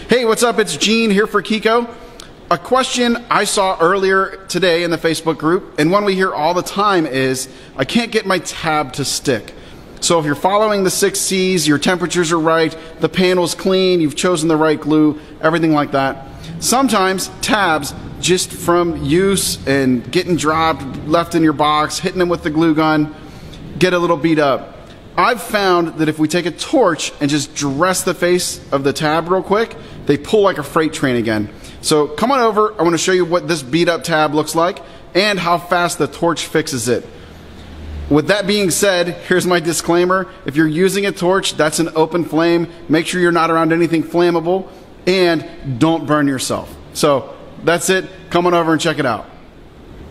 Hey, what's up? It's Gene here for KECO. A question I saw earlier today in the Facebook group, and one we hear all the time is, I can't get my tab to stick. So if you're following the 6 C's, your temperatures are right, the panel's clean, you've chosen the right glue, everything like that. Sometimes tabs, just from use and getting dropped, left in your box, hitting them with the glue gun, get a little beat up. I've found that if we take a torch and just dress the face of the tab real quick, they pull like a freight train again. So come on over, I want to show you what this beat up tab looks like and how fast the torch fixes it. With that being said, here's my disclaimer. If you're using a torch, that's an open flame. Make sure you're not around anything flammable and don't burn yourself. So that's it, come on over and check it out.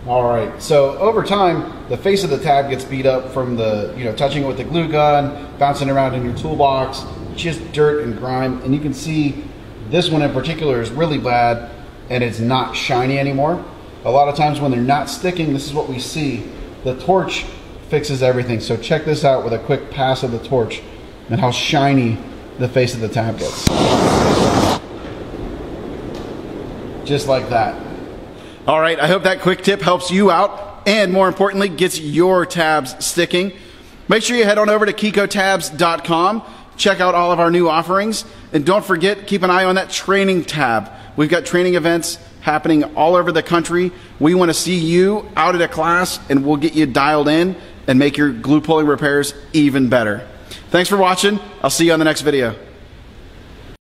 All right, so over time, the face of the tab gets beat up from the, touching it with the glue gun, bouncing around in your toolbox, just dirt and grime. And you can see this one in particular is really bad and it's not shiny anymore. A lot of times when they're not sticking, this is what we see. The torch fixes everything. So check this out with a quick pass of the torch and how shiny the face of the tab gets. Just like that. All right, I hope that quick tip helps you out and more importantly, gets your tabs sticking. Make sure you head on over to KECOtabs.com, check out all of our new offerings, and don't forget, keep an eye on that training tab. We've got training events happening all over the country. We want to see you out at a class and we'll get you dialed in and make your glue pulling repairs even better. Thanks for watching. I'll see you on the next video.